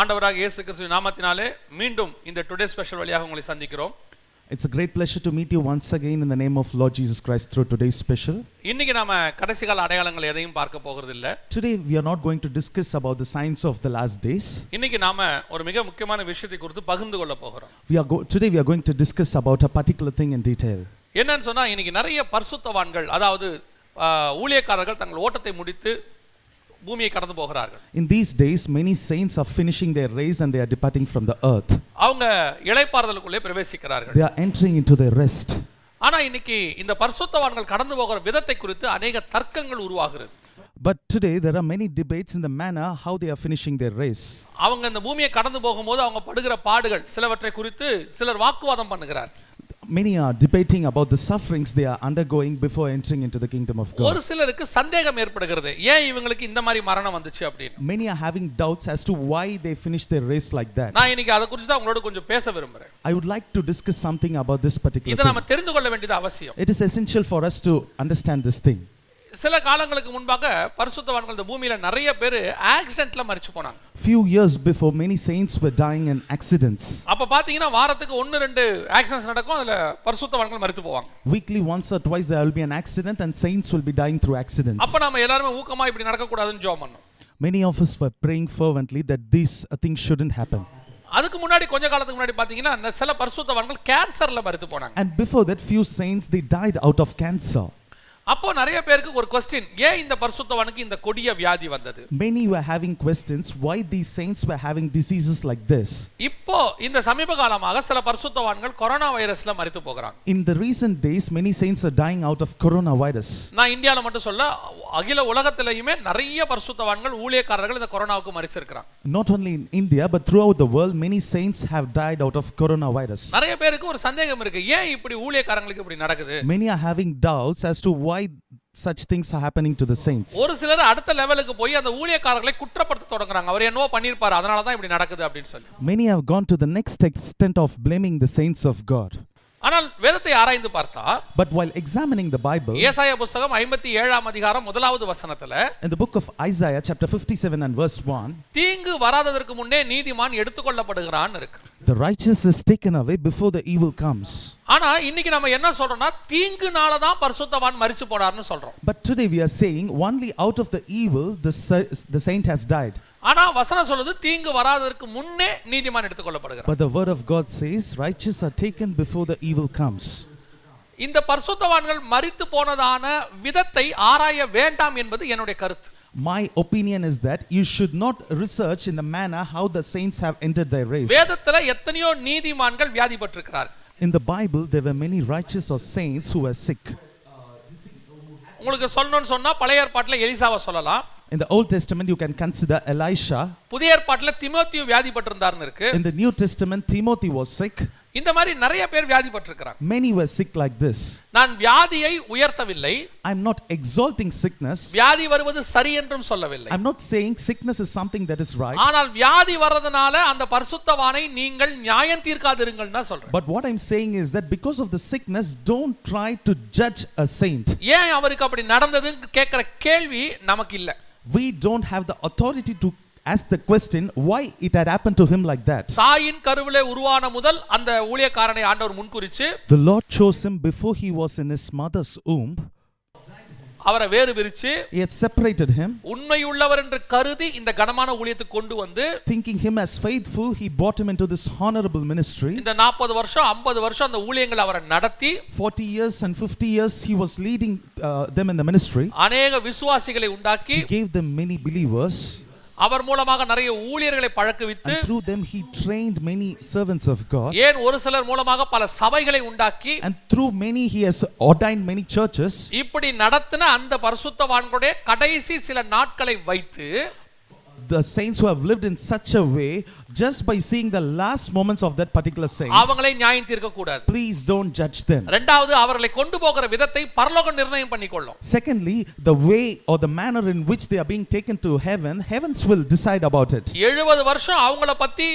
ஆண்டவராக இயேசு கிறிஸ்துவின் நாமத்தினாலே மீண்டும் இந்த டுடே ஸ்பெஷல் வழியாக உங்களை சந்திக்கிறோம். It's a great pleasure to meet you once again in the name of Lord Jesus Christ through today's special. இன்னைக்கு நாம கடைசிகால அடையாளங்கள் எதையும் பார்க்க போகிறது இல்ல. Today we are not going to discuss about the signs of the last days. இன்னைக்கு நாம ஒரு மிக முக்கியமான விஷயத்தை குறித்து பகிர்ந்து கொள்ள போகிறோம். Today we are going to discuss about a particular thing in detail. என்னன்னு சொன்னா இன்னைக்கு நிறைய பரிசுத்தவான்கள் அதாவது ஊழியக்காரர்கள் தங்கள் ஓட்டத்தை முடித்து பூமியை கடந்து போகிறார்கள். In these days many saints are finishing their race and they are departing from the earth. அவங்க இளைப்பாறுதலுக்குள்ளே பிரவேசிக்கிறார்கள். They are entering into their rest. ஆனா இன்னைக்கு இந்த பரிசுத்தவான்கள் கடந்து போகிற விதத்தை குறித்து अनेक தர்க்கங்கள் உருவாகிறது. But today there are many debates in the manner how they are finishing their race. அவங்க இந்த பூமியை கடந்து போகும்போது அவங்க படுகிற பாடுகள் சிலவற்றை குறித்து சிலர் வாக்குவாதம் பண்ணுகிறார்கள். Many are debating about the sufferings they are undergoing before entering into the kingdom of God. ஒரு சிலருக்கு சந்தேகம் ஏற்படுகிறது. ஏன் இவங்களுக்கு இந்த மாதிரி மரணம் வந்துச்சு அப்படினு. Many are having doubts as to why they finished their race like that. நான் இன்னைக்கு அத குறித்து தான் உங்களோட கொஞ்சம் பேச விரும்புறேன். I would like to discuss something about this particular thing. இத நாம தெரிந்து கொள்ள வேண்டியது அவசியம். It is essential for us to understand this thing. சில காலங்களுக்கு முன்பாக பரிசுத்தவான்கள் இந்த பூமியில நிறைய பேர் ஆக்சிடென்ட்ல மரிச்சு போனாங்க. Few years before many saints were dying in accidents. அப்ப பாத்தீங்கன்னா வாரத்துக்கு 1-2 ஆக்சிடென்ட்ஸ் நடக்கும். அதுல பரிசுத்தவான்கள் மரித்து போவாங்க. Weekly once or twice there will be an accident and saints will be dying through accidents. அப்ப நாம எல்லாரும் ஊக்கமா இப்படி நடக்க கூடாதுன்னு ஜெபம் பண்ணோம். Many of us were praying fervently that this thing shouldn't happen. அதுக்கு முன்னாடி கொஞ்ச காலத்துக்கு முன்னாடி பாத்தீங்கன்னா சில பரிசுத்தவான்கள் கேன்சர்ல மரித்து போனாங்க. And before that few saints they died out of cancer. அப்போ நிறைய பேருக்கு ஒரு क्वेश्चन, ஏன் இந்த பரிசுத்தவானுக்கு இந்த கொடிய வியாதி வந்தது? Many were having questions why these saints were having diseases like this. இப்போ இந்த சமீப காலமாக சில பரிசுத்தவான்கள் கொரோனா வைரஸ்ல மரித்து போகிறாங்க. In the recent days many saints are dying out of coronavirus. நான் இந்தியால மட்டும் சொல்ல அகில உலகத்திலேயுமே நிறைய பரிசுத்தவான்கள் ஊழியக்காரர்கள் இந்த கொரோனாவுக்கு மரிச்சிருக்காங்க. Not only in India but throughout the world many saints have died out of coronavirus. நிறைய பேருக்கு ஒரு சந்தேகம் இருக்கு, ஏன் இப்படி ஊழியக்காரங்களுக்கு இப்படி நடக்குது? Many are having doubts as to why such things are happening to the saints. ஒரு சிலர் அடுத்த லெவலுக்கு போய் அந்த ஊழியக்காரர்களை குற்றப்படுத்த தொடங்குறாங்க. அவர் என்னவோ பண்ணிருப்பாரு, அதனால தான் இப்படி நடக்குது அப்படினு சொல்லி. Many have gone to the next extent of blaming the saints of God. ஆனால் வேதத்தை ஆராய்ந்து பார்த்தா, but while examining the Bible, ஏசாயா புத்தகம் 57ஆம் அதிகாரம் முதலாவது வசனத்துல, in the book of Isaiah chapter 57 and verse 1, தீங்கு வராததற்கு முன்னே நீதிமான் எடுத்துக்கொள்ளப்படுகிறான் இருக்கு. The righteous is taken away before the evil comes. ஆனா இன்னைக்கு நம்ம என்ன சொல்றோம்னா தீங்குனால தான் பரிசுத்தவான் மரிச்சு போனார்னு சொல்றோம். But today we are saying only out of the evil the saint has died. ஆனா வசனம் சொல்லுது தீங்கு வராததற்கு முன்னே நீதிமான் எடுத்துக்கொள்ளப்படுகிறான். But the word of God says righteous are taken before the evil comes. இந்த பரிசுத்தவான்கள் மரித்து போனதான விதத்தை ஆராய வேண்டாம் என்பது என்னுடைய கருத்து. My opinion is that you should not research in the manner how the saints have entered their race. வேதத்துல எத்தனையோ நீதிமான்கள் வியாதிப்பட்டிருக்கிறார்கள். In the Bible there were many righteous or saints who were sick. உங்களுக்கு சொல்லணும்னு சொன்னா பழைய ஏற்பாட்டுல எலிசாவை சொல்லலாம். In the Old Testament you can consider Elisha. புதிய ஏற்பாட்டுல தீமோத்தேயு வியாதிப்பட்டிருந்தார்னு இருக்கு. In the New Testament Timothy was sick. இந்த மாதிரி நிறைய பேர் வியாதிப்பட்டிருக்காங்க. Many were sick like this. நான் வியாதியை உயர்த்தவில்லை. I am not exalting sickness. வியாதி வருவது சரி என்றும் சொல்லவில்லை. I am not saying sickness is something that is right. ஆனால் வியாதி வரதனால அந்த பரிசுத்தவானை நீங்கள் நியாயம் தீர்க்காதிருங்கள்னா சொல்றேன். But what I am saying is that because of the sickness don't try to judge a saint. ஏன் அவருக்கு அப்படி நடந்ததுன்னு கேக்குற கேள்வி நமக்கு இல்ல. We don't have the authority to ask the question why it had happened to him like that. தாயின் கருவிலே உருவான முதல் அந்த ஊழியக்காரனை ஆண்டவர் முன்குறிச்சு The Lord chose him before he was in his mother's womb. அவரை வேறு பிரிச்சு He had separated him. உண்மையுள்ளவர் என்று கருதி இந்த கனமான ஊழியத்துக்கு கொண்டு வந்து thinking him as faithful he brought him into this honorable ministry. இந்த 40 வருஷம் 50 வருஷம் அந்த ஊழியங்களை அவரை நடத்தி 40 years and 50 years he was leading them in the ministry. अनेक விசுவாசிகளை உண்டாக்கி He gave them many believers. அவர் மூலமாக நிறைய ஊழியர்களை பழக்குவித்து and through them he trained many servants of God. ஏன் ஒரு சிலர் மூலமாக பல சபைகளை உண்டாக்கி and through many he has ordained many churches. இப்படி நடத்தின அந்த பரிசுத்தவான்களுடைய கடைசி சில நாட்களை வைத்து the saints who have lived in such a way, just by seeing the last moments of that particular saint, அவங்களை நியாயம் தீர்க்க கூடாது. please don't judge them. இரண்டாவது அவர்களை கொண்டு போகிற விதத்தை பரலோகம் நிர்ணயம் பண்ணிக்கொள்ளும். Secondly, the way or the manner in which they are being taken to heaven, heavens will decide about it. 70 வருஷம் அவங்கள பத்தி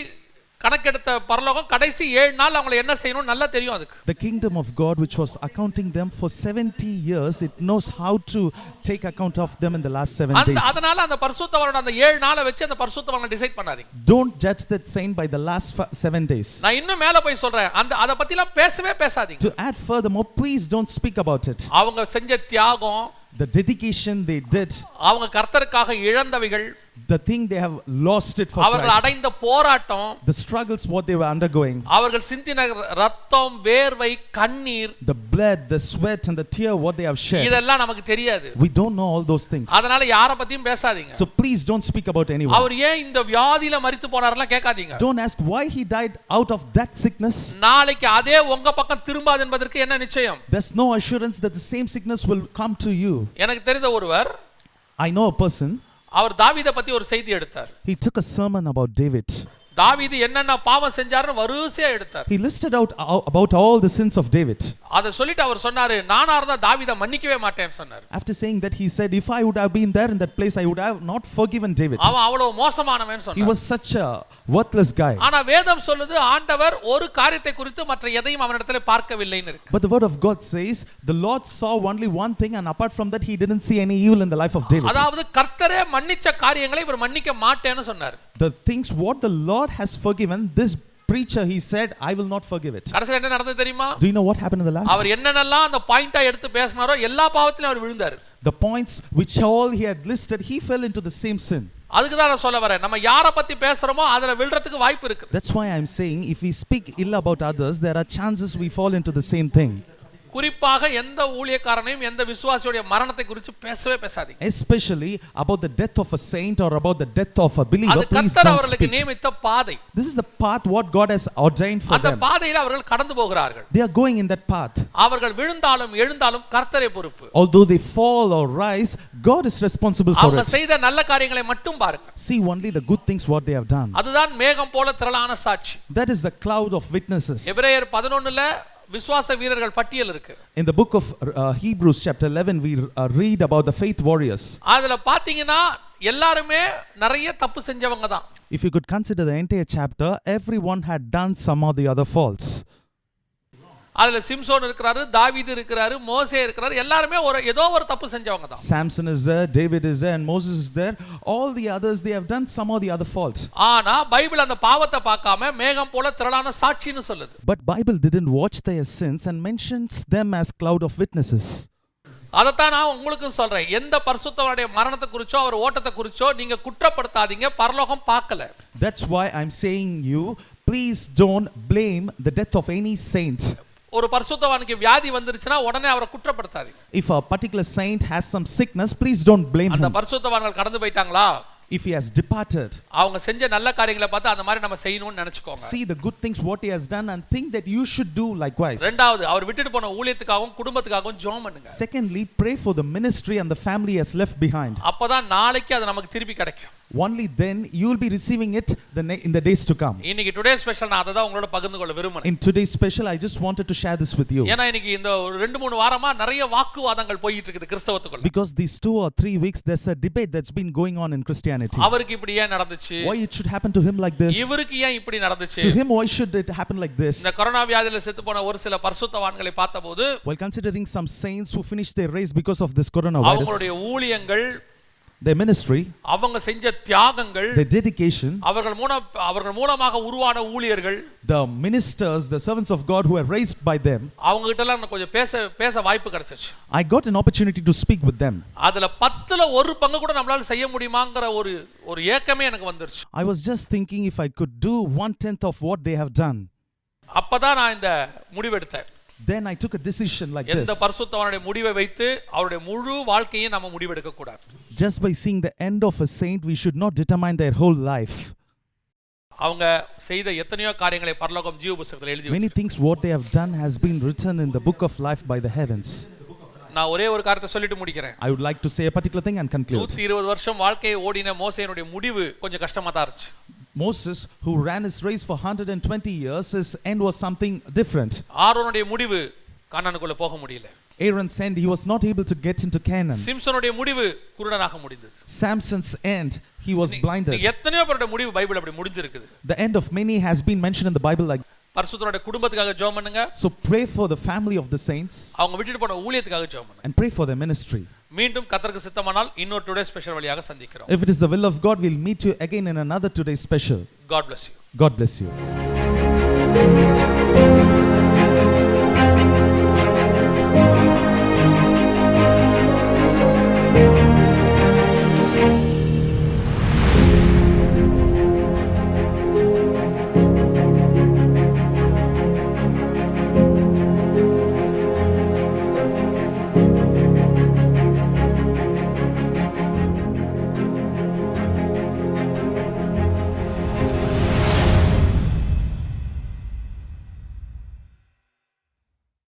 கணக்கெடுத்த பரலோகம் கடைசி 7 நாள் அவங்களை என்ன செய்யணும் நல்லா தெரியும் அதுக்கு. The kingdom of God, which was accounting them for 70 years, it knows how to take account of them in the last 7 days. அதனால அந்த பரிசுத்தவானோட அந்த 7 நாளை வச்சு அந்த பரிசுத்தவானை டிசைட் பண்ணாதீங்க. Don't judge that saint by the last 7 days. நான் இன்னும் மேல போய் சொல்றேன், அத பத்திலாம் பேசவே பேசாதீங்க. To add furthermore, please don't speak about it. அவங்க செஞ்ச தியாகம், The dedication they did, அவங்க கர்த்தருக்காக இழந்தவைகள், the thing they have lost it for அவர்கள் Christ, அடைந்த போராட்டம், the struggles what they were undergoing, அவர்கள் சிந்தின ரத்தம், வேர்வை, கண்ணீர், the blood, the sweat and the tear what they have shed, இதெல்லாம் நமக்கு தெரியாது. we don't know all those things. அதனால யாரை பத்தியும் பேசாதீங்க. So please don't speak about anyone. அவர் ஏன் இந்த வியாதியில மரித்து போனார்லாம் கேட்காதீங்க. Don't ask why he died out of that sickness. நாளைக்கு அதே உங்க பக்கம் திரும்பாது என்பதற்கு என்ன நிச்சயம்? There's no assurance that the same sickness will come to you. எனக்கு தெரிந்த ஒருவர், I know a person, அவர் தாவீதை பத்தி ஒரு செய்தி எடுத்தார். he took a sermon about David. தாவீது என்னென்ன பாவம் செஞ்சாருன்னு வரிசையா எடுத்தார். He listed out about all the sins of David. அத சொல்லிட்டு அவர் சொன்னாரு, நானா இருந்தா தாவீதை மன்னிக்கவே மாட்டேன்னு சொன்னார். After saying that, he said, if I would have been there in that place, I would have not forgiven David. அவன் அவ்வளவு மோசமானவன் சொன்னார். He was such a worthless guy. ஆனா வேதம் சொல்லுது, ஆண்டவர் ஒரு காரியத்தை குறித்து மற்ற எதையும் அவனிடத்திலே பார்க்கவில்லைன்னு இருக்கு. But the word of God says, the Lord saw only one thing, and apart from that, he didn't see any evil in the life of David. அதாவது கர்த்தரே மன்னிச்ச காரியங்களை இவர் மன்னிக்க மாட்டேன்னு சொன்னார். The things what the Lord has forgiven, this preacher, he said, I will not forgive it. கடைசில என்ன நடந்தது தெரியுமா? Do you know what happened in the last? அவர் என்னென்னலாம் அந்த பாயிண்டா எடுத்து பேசினாரோ எல்லா பாவத்திலும் அவர் விழுந்தார். The points which all he had listed, he fell into the same sin. அதுக்கு தான் நான் சொல்ல வரேன், நம்ம யாரை பத்தி பேசுறோமோ அதுல விழுறதுக்கு வாய்ப்பு இருக்கு. That's why I'm saying, if we speak ill about others, there are chances we fall into the same thing. குறிப்பாக எந்த ஊழியக்காரனையும் எந்த விசுவாசியோட மரணத்தை குறித்து பேசவே பேசாதீங்க. Especially about the death of a saint or about the death of a believer, அது please கர்த்தர் don't அவர்களுக்கு speak. நியமித்த பாதை. This is the path what God has ordained for அந்த them. பாதையில அவர்கள் கடந்து போகிறார்கள். They are going in that path. அவர்கள் விழுந்தாலும் எழுந்தாலும் கர்த்தரே பொறுப்பு. Although they fall or rise, God is responsible for அவங்க it. செய்த நல்ல காரியங்களை மட்டும் பாருங்க. See only the good things what they have done. அதுதான் மேகம் போல திரளான சாட்சி. That is the cloud of witnesses. எபிரேயர் 11ல விசுவாச வீரர்கள் பட்டியல் இருக்கு. In the book of Hebrews chapter 11, we read about the faith warriors. அதுல பாத்தீங்கன்னா எல்லாரும் நிறைய தப்பு செஞ்சவங்க தான். If you could consider the entire chapter, everyone had done some or the other faults. அதுல சிம்சோன் இருக்கிறாரு, தாவீது இருக்கிறாரு, மோசே இருக்கிறாரு, எல்லாரும் ஏதோ ஒரு தப்பு செஞ்சவங்க தான். Samson is there, David is there, and Moses is there. All the others, they have done some or the other fault. ஆனா பைபிள் அந்த பாவத்தை பார்க்காம மேகம் போல திரளான சாட்சின்னு சொல்லுது. But Bible didn't watch their sins and mentions them as cloud of witnesses. அதத்தான் நான் உங்களுக்கும் சொல்றேன், எந்த பரிசுத்தவானுடைய மரணத்தை குறிச்சோ அவர் ஓட்டத்தை குறிச்சோ நீங்க குற்றப்படுத்தாதீங்க, பரலோகம் பார்க்கல. That's why I'm saying you, please don't blame the death of any saint. ஒரு பரிசுத்தவானுக்கு வியாதி வந்துருச்சுனா உடனே அவரை குற்றப்படுத்தாதீங்க. If a particular saint has some sickness, please don't blame அந்த him. பரிசுத்தவான்கள் கடந்து போயிட்டாங்களா? If he has departed, அவங்க செஞ்ச நல்ல காரியங்களை பார்த்து அந்த மாதிரி நம்ம செய்யணும்னு நினைச்சுக்கோங்க. see the good things what he has done and think that you should do likewise. இரண்டாவது, அவர் விட்டுட்டு போன ஊழியத்துக்காகவும் குடும்பத்துக்காகவும் ஜெபம் பண்ணுங்க. Secondly, pray for the ministry and the family he has left behind. அப்பதான் நாளைக்கு அது நமக்கு திருப்பி கிடைக்கும். Only then you will be receiving it in the days to come. இன்னைக்கு டுடே ஸ்பெஷல் நான் அத தான் உங்களோட பகிர்ந்து கொள்ள விரும்புறேன். In today's special, I just wanted to share this with you. ஏனா இன்னைக்கு இந்த 2-3 வாரமா நிறைய வாக்குவாதங்கள் போயிட்டு இருக்குது கிறிஸ்தவத்துக்குள்ள. Because these 2 or 3 weeks there's a debate that's been going on in Christianity. அவருக்கு இப்படி ஏன் நடந்துச்சு? Why it should happen to him like this? இவருக்கு ஏன் இப்படி நடந்துச்சு? To him, why should it happen like this? இந்த கொரோனா வியாதியில செத்து போன ஒரு சில பரிசுத்தவான்களை பார்த்தபோது, while considering some saints who finished their race because of this coronavirus, அவங்களுடைய ஊழியங்கள், their ministry, அவங்க செஞ்ச தியாகங்கள், their dedication, அவர்கள் மூலமாக உருவான ஊழியர்கள், the ministers, the servants of God who were raised by them, அவங்க கிட்ட எல்லாம் கொஞ்சம் பேச வாய்ப்பு கிடைச்சிச்சு. I got an opportunity to speak with them. அதுல 10ல ஒரு பங்கு கூட நம்மளால செய்ய முடியுமாங்கற ஒரு ஏக்கமே எனக்கு வந்துருச்சு. I was just thinking if I could do 1/10 of what they have done. அப்பதான் நான் இந்த முடிவெடுத்தேன். Then I took a decision like this. எந்த பரிசுத்தவானுடைய முடிவை வைத்து அவருடைய முழு வாழ்க்கையை நாம முடிவெடுக்க கூடாது. Just by seeing the end of a saint, we should not determine their whole life. அவங்க செய்த எத்தனையோ காரியங்களை பரலோகம் ஜீவ புத்தகத்தில் எழுதி Many things what they have done has been written in the book of life by the heavens. நான் ஒரே ஒரு காரியத்தை சொல்லிட்டு முடிக்கிறேன். I would like to say a particular thing and conclude. 120 வருஷம் வாழ்க்கையை ஓடின மோசேயினுடைய முடிவு கொஞ்சம் கஷ்டமா தான் இருந்துச்சு. Moses, who ran his race for 120 years, his end was something different. ஆரோனுடைய முடிவு கானானுக்குள்ள போக முடியல. Aaron's end, he was not able to get into Canaan. சிம்சனுடைய முடிவு குருடனாக முடிந்தது. Samson's end, he was blinded. எத்தனையோ பேருடைய முடிவு பைபிள் அப்படி முடிஞ்சிருக்குது. The end of many has been mentioned in the Bible like. பரிசுத்தருடைய குடும்பத்துக்காக ஜெபம் பண்ணுங்க. So pray for the family of the saints. அவங்க விட்டுட்டு போன ஊழியத்துக்காக ஜெபம் பண்ணுங்க. And pray for their ministry. மீண்டும் கர்த்தருக்கு சித்தமானால் இன்னொரு டுடே ஸ்பெஷல் வழியாக சந்திக்கிறோம். If it is the will of God, we'll meet you again in another today's special. God bless you. God bless you.